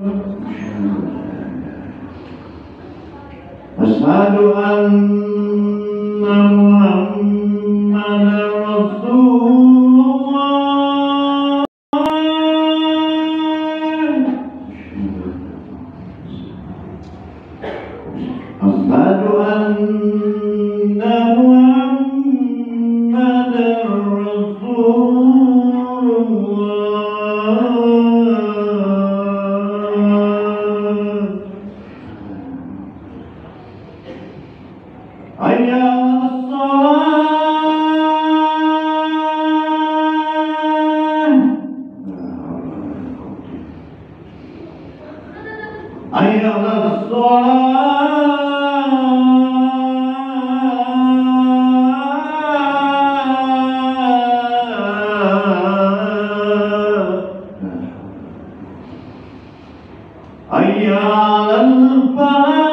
Asyhadu anna Muhammadar Rasulullah. Asyhadu anna Muhammadar Rasulullah. Hayya 'alas shalah. Hayya 'alas shalah. Hayya 'alal falah.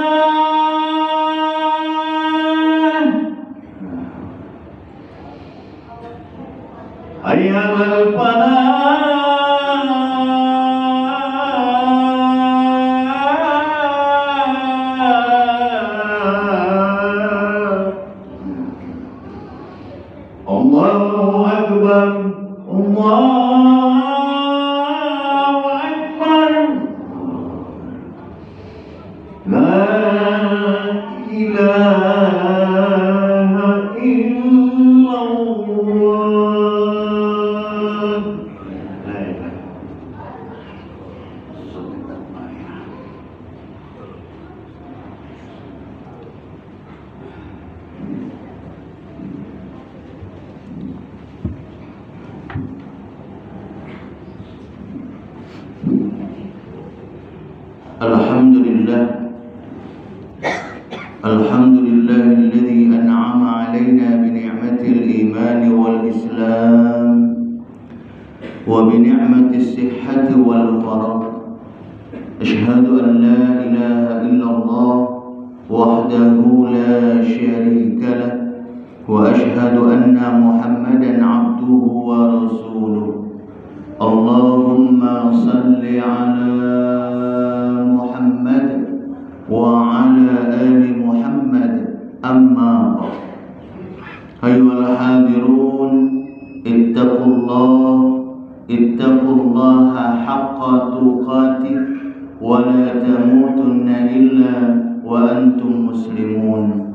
Hayya 'alal falah. Allahu Akbar, Allahu Akbar. La ilaha illallah. La ilaha. Alhamdulillahilladzi an'ama 'alaina bi ni'matil iman wal islam wa bi ni'matis sihhati wal faragh. Asyhadu an la ilaha illallah wahdahu la syarika lah wa asyhadu anna Muhammadan 'abduhu wa rasuluh. Allahumma salli 'ala Muhammad wa ala ali Muhammad. Amma ba'd. Ayyuhal hadirun, ittaqullaha haqqa tuqatih wa la tamutunna illa wa antum muslimun.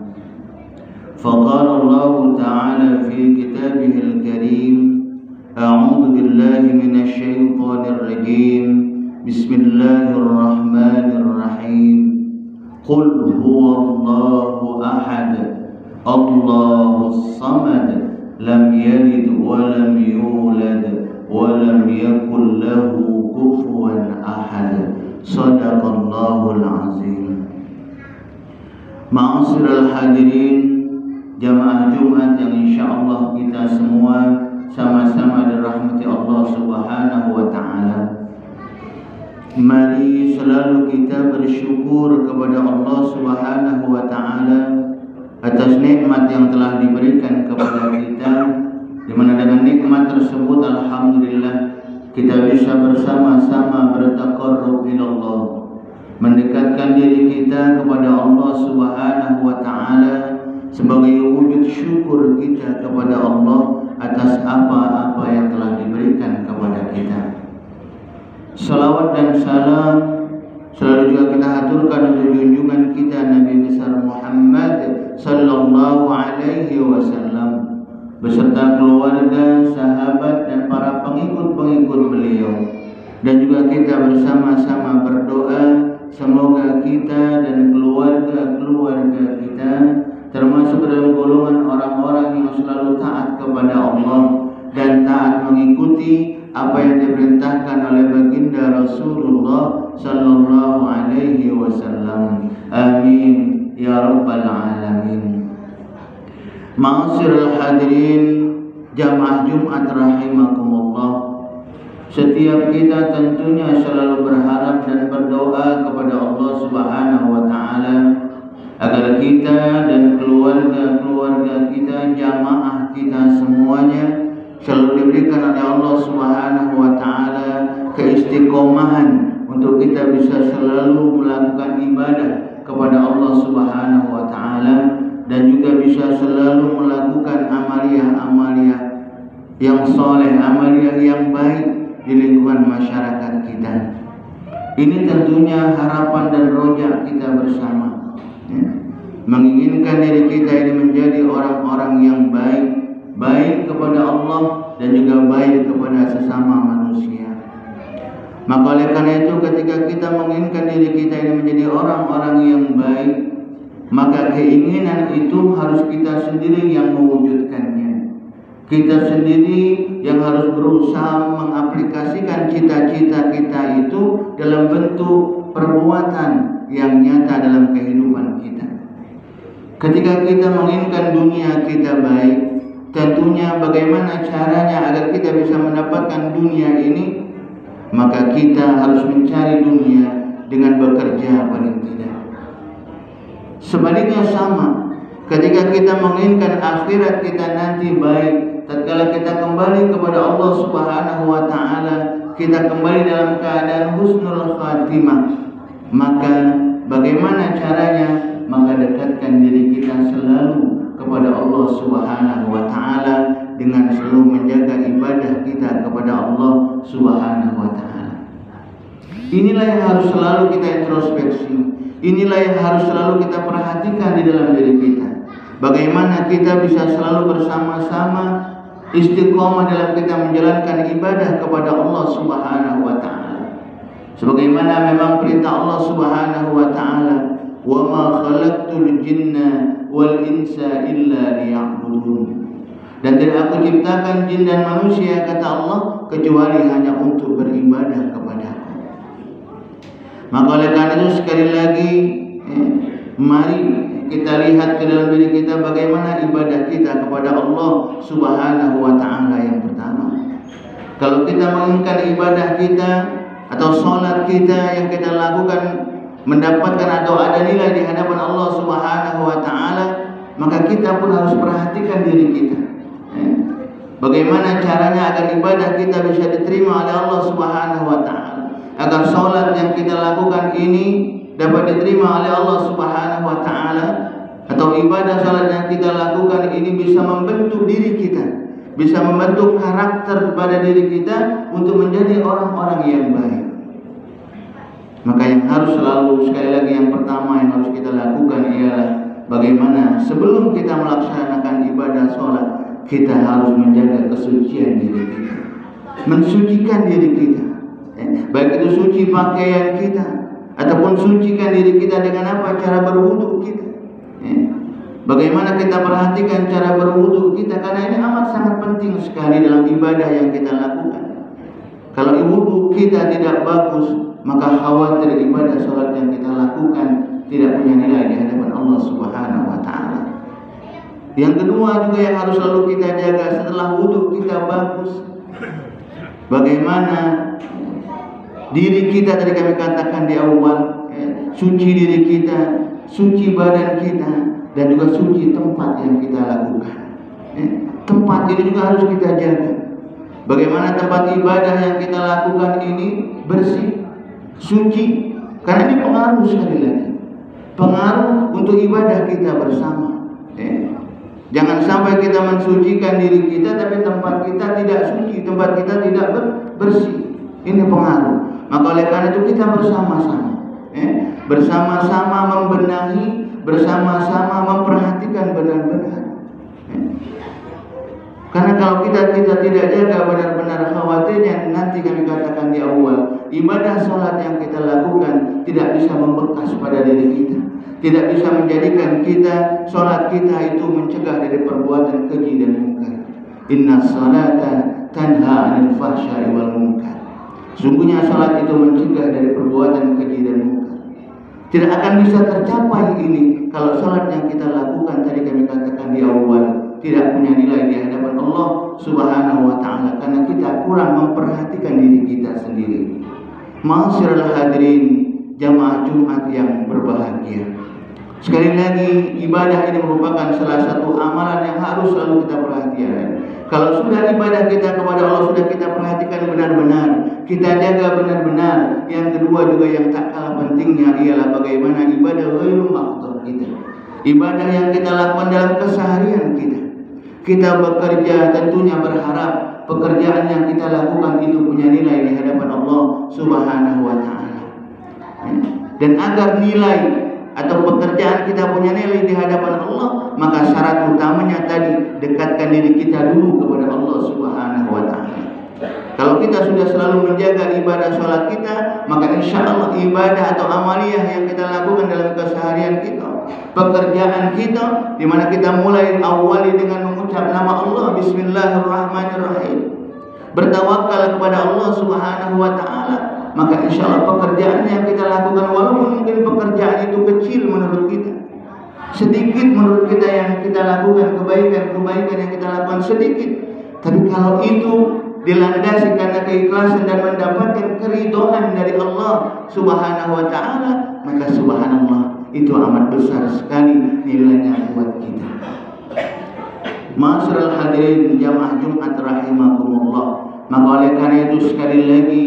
Faqala Allah ta'ala fi kitabihil karim, a'udzu billahi minasy syaithanir rajim. Bismillahirrahmanirrahim. Qul huwallahu ahad, Allahus samad, lam yalid wa lam yulad wa lam yakul lahu kufuwan ahad. Shadaqallahul azim. Ma'asyiral hadirin, jamaah Jumat yang insyaallah kita semua sama-sama dirahmati Allah Subhanahu wa taala. Mari selalu kita bersyukur kepada Allah Subhanahu wa taala atas nikmat yang telah diberikan kepada kita, di mana dengan nikmat tersebut alhamdulillah kita bisa bersama-sama bertaqarrub ila Allah, mendekatkan diri kita kepada Allah Subhanahu wa taala sebagai wujud syukur kita kepada Allah atas apa-apa yang telah diberikan kepada kita. Salawat dan salam selalu juga kita haturkan untuk junjungan kita Nabi besar Muhammad sallallahu alaihi wasallam beserta keluarga, sahabat dan para pengikut-pengikut beliau. Dan juga kita bersama-sama berdoa semoga kita dan keluarga-keluarga kita termasuk dalam golongan orang-orang yang selalu taat kepada Allah dan taat mengikuti apa yang diperintahkan oleh baginda Rasulullah sallallahu alaihi wasallam. Amin ya rabbal alamin. Ma'asyiral hadirin, jamaah Jumat rahimakumullah. Setiap kita tentunya selalu berharap dan berdoa kepada Allah Subhanahu wa taala agar kita dan keluarga-keluarga kita, jamaah kita semuanya selalu diberikan oleh Allah Subhanahu wa taala keistiqomahan untuk kita bisa selalu melakukan ibadah kepada Allah Subhanahu wa taala dan juga bisa selalu melakukan amaliyah-amaliyah yang soleh, amaliyah yang baik di lingkungan masyarakat kita. Ini tentunya harapan dan roja kita bersama, ya. Menginginkan diri kita ini menjadi orang-orang yang baik kepada Allah dan juga baik kepada sesama manusia. Maka oleh karena itu ketika kita menginginkan diri kita ini menjadi orang-orang yang baik, maka keinginan itu harus kita sendiri yang mewujudkannya. Kita sendiri yang harus berusaha mengaplikasikan cita-cita kita itu dalam bentuk perbuatan yang nyata dalam kehidupan kita. Ketika kita menginginkan dunia kita baik, tentunya bagaimana caranya agar kita bisa mendapatkan dunia ini? Maka kita harus mencari dunia dengan bekerja paling tidak. Sebaliknya sama, ketika kita menginginkan akhirat kita nanti baik, tatkala kita kembali kepada Allah Subhanahu wa taala, kita kembali dalam keadaan husnul khatimah, maka bagaimana caranya? Maka dekatkan diri kita selalu kepada Allah Subhanahu wa taala dengan selalu menjaga ibadah kita kepada Allah Subhanahu wa taala. Inilah yang harus selalu kita introspeksi. Inilah yang harus selalu kita perhatikan di dalam diri kita. Bagaimana kita bisa selalu bersama-sama istiqomah dalam kita menjalankan ibadah kepada Allah Subhanahu wa taala. Sebagaimana memang perintah Allah Subhanahu wa taala, "Wa ma khalaqtul jinna wal insa illa liya'budun." Dan tidak aku ciptakan jin dan manusia, kata Allah, kecuali hanya untuk beribadah kepada-Ku. Maka oleh karena itu sekali lagi, mari kita lihat ke dalam diri kita bagaimana ibadah kita kepada Allah Subhanahu wa taala yang pertama. Kalau kita menginginkan ibadah kita atau sholat kita yang kita lakukan mendapatkan atau ada nilai di hadapan Allah Subhanahu wa taala, maka kita pun harus perhatikan diri kita. Bagaimana caranya agar ibadah kita bisa diterima oleh Allah Subhanahu wa taala? Agar sholat yang kita lakukan ini dapat diterima oleh Allah Subhanahu wa taala, atau ibadah sholat yang kita lakukan ini bisa membentuk diri kita, bisa membentuk karakter pada diri kita untuk menjadi orang-orang yang baik. Maka yang harus selalu, sekali lagi yang pertama yang harus kita lakukan ialah bagaimana sebelum kita melaksanakan ibadah sholat, kita harus menjaga kesucian diri kita, mensucikan diri kita, baik itu suci pakaian kita ataupun sucikan diri kita dengan apa? Cara berwudu kita. Bagaimana kita perhatikan cara berwudu kita, karena ini amat sangat penting sekali dalam ibadah yang kita lakukan. Kalau wudu kita tidak bagus, maka khawatir ibadah sholat yang kita lakukan tidak punya nilai di hadapan Allah Subhanahu wa taala. Yang kedua juga yang harus selalu kita jaga setelah wudu kita bagus, bagaimana diri kita, tadi kami katakan di awal, suci diri kita, suci badan kita, dan juga suci tempat yang kita lakukan. Tempat ini juga harus kita jaga. Bagaimana tempat ibadah yang kita lakukan ini bersih, suci, karena ini pengaruh, sekali lagi, pengaruh untuk ibadah kita bersama. Jangan sampai kita mensucikan diri kita tapi tempat kita tidak suci, tempat kita tidak bersih. Ini pengaruh. Maka oleh karena itu kita bersama-sama, bersama-sama membenahi, bersama-sama memperhatikan benar-benar. Karena kalau kita tidak jaga benar-benar, khawatirnya nanti kami katakan di awal, ibadah sholat yang kita lakukan tidak bisa membekas pada diri kita, tidak bisa menjadikan kita, sholat kita itu mencegah dari perbuatan keji dan munkar. Inna sholata tanha 'anil fahsya'i wal munkar. Sungguhnya sholat itu mencegah dari perbuatan keji dan munkar. Tidak akan bisa tercapai ini kalau sholat yang kita lakukan, tadi kami katakan di awal, tidak punya nilai di hadapan Allah Subhanahu wa taala, karena kita kurang memperhatikan diri kita sendiri. Ma'asyiral hadirin jamaah Jumat yang berbahagia. Sekali lagi, ibadah ini merupakan salah satu amalan yang harus selalu kita perhatikan. Kalau sudah ibadah kita kepada Allah sudah kita perhatikan benar-benar, kita jaga benar-benar. Yang kedua juga yang tak kalah pentingnya ialah bagaimana ibadah ghairu maqdur kita. Ibadah yang kita lakukan dalam keseharian kita. Kita bekerja tentunya berharap pekerjaan yang kita lakukan itu punya nilai di hadapan Allah Subhanahu wa taala. Dan agar nilai atau pekerjaan kita punya nilai di hadapan Allah, maka syarat utamanya tadi dekatkan diri kita dulu kepada Allah Subhanahu wa taala. Kalau kita sudah selalu menjaga ibadah sholat kita, maka insya Allah ibadah atau amaliyah yang kita lakukan dalam keseharian kita, pekerjaan kita, di mana kita mulai awali dengan mengucap nama Allah, Bismillahirrahmanirrahim, bertawakal kepada Allah Subhanahu wa taala, maka insya Allah pekerjaan yang kita lakukan, walaupun mungkin pekerjaan itu kecil menurut kita, sedikit menurut kita yang kita lakukan, kebaikan yang kita lakukan sedikit, tapi kalau itu dilandasi karena keikhlasan dan mendapatkan keridhaan dari Allah Subhanahu wa taala, maka subhanallah itu amat besar sekali nilainya buat kita. Ma'asyiral hadirin jamaah Jumat rahimakumullah. Maka oleh karena itu sekali lagi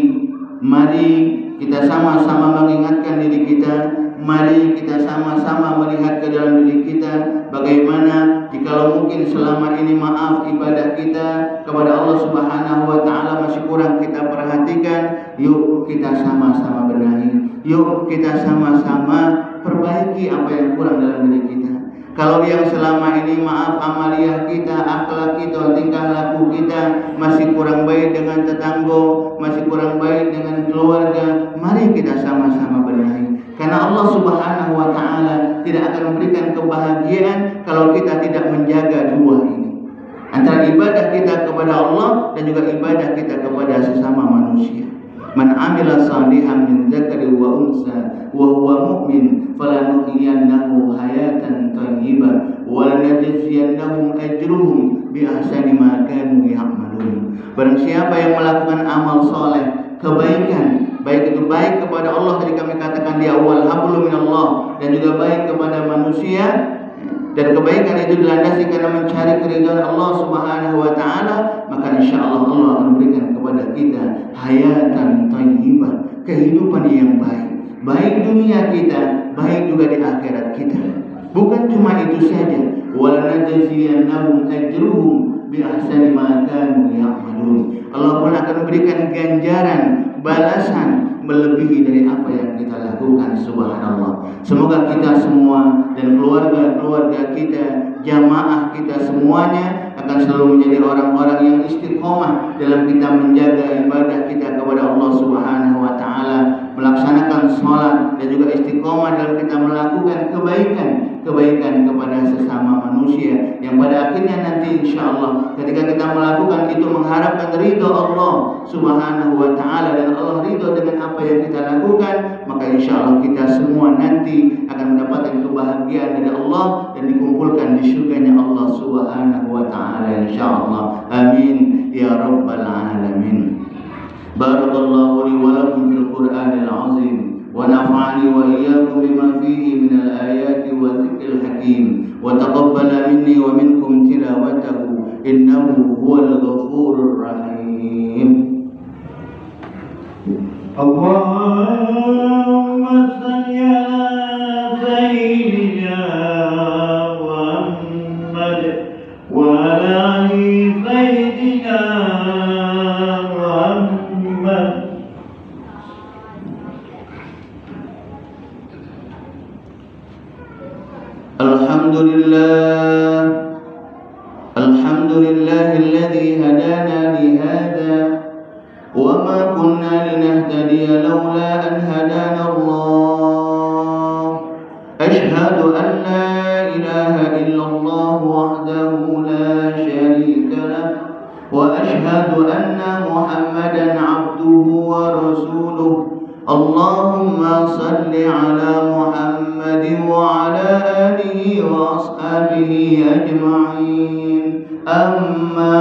mari kita sama-sama mengingatkan diri kita, mari kita sama-sama melihat ke dalam diri kita bagaimana jikalau mungkin selama ini maaf ibadah kita kepada Allah Subhanahu wa taala masih kurang kita perhatikan. Yuk kita sama-sama benahi, yuk kita sama-sama perbaiki apa yang kurang dalam diri kita. Kalau yang selama ini maaf amaliyah kita, akhlak kita, tingkah laku kita masih kurang baik dengan tetangga, masih kurang baik dengan keluarga, mari kita sama-sama benahi. Karena Allah Subhanahu wa taala tidak akan memberikan kebahagiaan kalau kita tidak menjaga dua ini, antara ibadah kita kepada Allah dan juga ibadah kita kepada sesama manusia. Man amila salihan min dzakari wa unsa wa huwa mu'min falanuhyiyannahu hayatan thayyibah wa lanajziyannahum ajruhum bi ahsani ma kanu ya'malun. Barang siapa yang melakukan amal soleh, kebaikan, baik itu baik kepada Allah, tadi kami katakan di awal, hablum minallah, dan juga baik kepada manusia, dan kebaikan itu dilandasi karena mencari keridhaan Allah Subhanahu wa taala, maka insyaallah Allah akan berikan kepada kita hayatan thayyibah, kehidupan yang baik, baik dunia kita, baik juga di akhirat kita. Bukan cuma itu saja, walanajziyannahum ajruhum bi ahsani ma kanu ya'malun. Allah pun akan memberikan ganjaran, balasan melebihi dari apa yang kita lakukan. Subhanallah. Semoga kita semua dan keluarga-keluarga kita, jamaah kita semuanya akan selalu menjadi orang-orang yang istiqomah dalam kita menjaga ibadah kita kepada Allah Subhanahu wa taala, melaksanakan sholat, dan juga istiqomah dalam kita melakukan kebaikan kepada sesama manusia, yang pada akhirnya nanti insyaallah ketika kita melakukan itu mengharapkan ridha Allah Subhanahu wa taala, dan Allah ridha dengan apa yang kita lakukan, maka insyaallah kita semua nanti akan mendapatkan kebahagiaan dari Allah dan dikumpulkan di surganya Allah Subhanahu wa taala insyaallah. Amin ya rabbal alamin. Barakallahu li wa lakum fil Qur'anil azim wa nafa'ani wa iyyakum bima fihi minal ayati wa dzikril hakim wa taqabbala minni wa minkum tilawatahu innahu huwal ghafurur rahim. Allahumma salli ala sayyidina Muhammad wa ala ali sayyidina Muhammad. Alhamdulillahilladzi hadana li hadza وما كنا لنهتدي لولا أن هدانا الله أشهد أن لا إله إلا الله وحده لا شريك له وأشهد أن محمدا عبده ورسوله اللهم صل على محمد وعلى آله وأصحابه أجمعين أما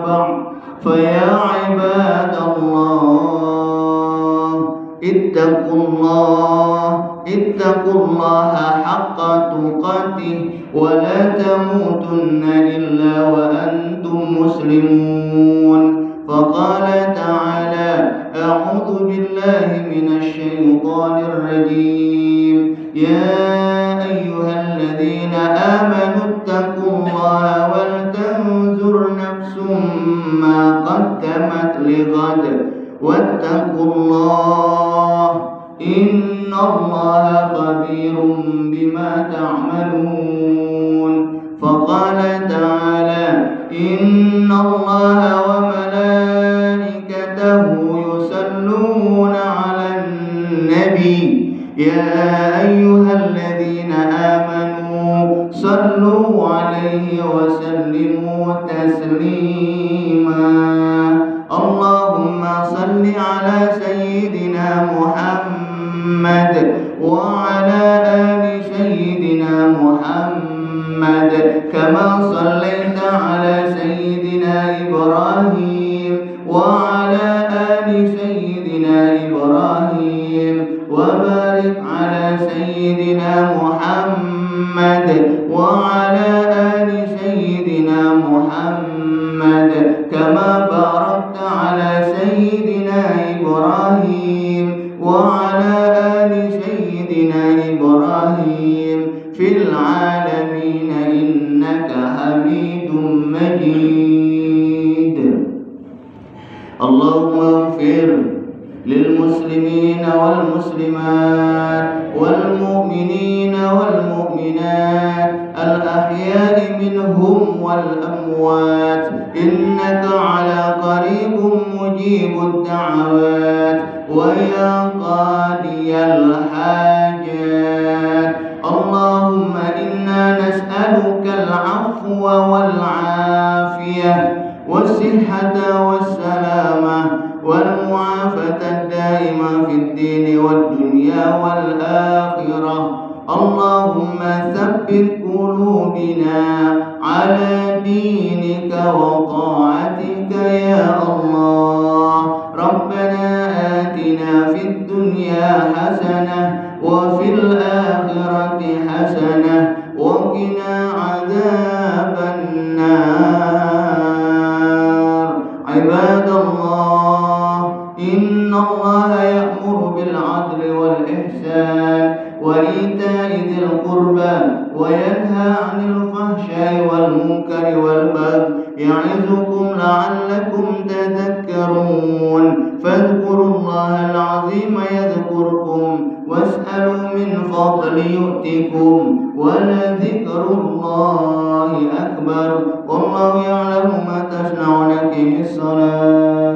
بعد فيا عباد الله اتقوا الله حق تقاته ولا تموتن إلا وأنتم مسلمون. فقال تعالى: أعوذ بالله من الشيطان الرجيم. يا أيها الذين آمنوا اتقوا الله ولتنظر نفس ما قدمت لغد واتقوا الله إن الله خبير بما تعملون. فقال تعالى: إن الله وملائكته يصلون على النبي يا أيها الذين آمنوا صلوا عليه وسلموا تسليما. اللهم صل على سيدنا محمد وعلى آل سيدنا محمد كما صليت على سيدنا إبراهيم وعلى آل سيدنا إبراهيم وبارك على سيدنا محمد وعلى آل سيدنا محمد كما باركت على سيدنا إبراهيم وعلى آل سيدنا إبراهيم في العالمين إنك حميد مجيد. اللهم اغفر للمسلمين والمسلمات والمؤمنين والمؤمنات الأحياء منهم والأموات إنك على قريب مجيب الدعوات ويا قاضي الحاجات. اللهم إنا نسألك العفو والعافية والصحة والسلامة والمعافاة الدائمة في الدين والدنيا والآخرة. اللهم ثبت قلوبنا على دينك وطاعتك يا الله. ربنا آتنا في الدنيا حسنة وفي الآخرة حسنة وقنا عذاب النار. عباد الله، إن الله يأمر بالعدل والإحسان وإيتاء ذي القربى وينهى عن الفحشاء والمنكر والبغي يعظكم لعلكم تذكرون. فاذكروا الله العظيم يذكركم واسألوا من فضل يؤتكم ولذكر الله أكبر والله يعلم ما تصنعون. أقم الصلاة.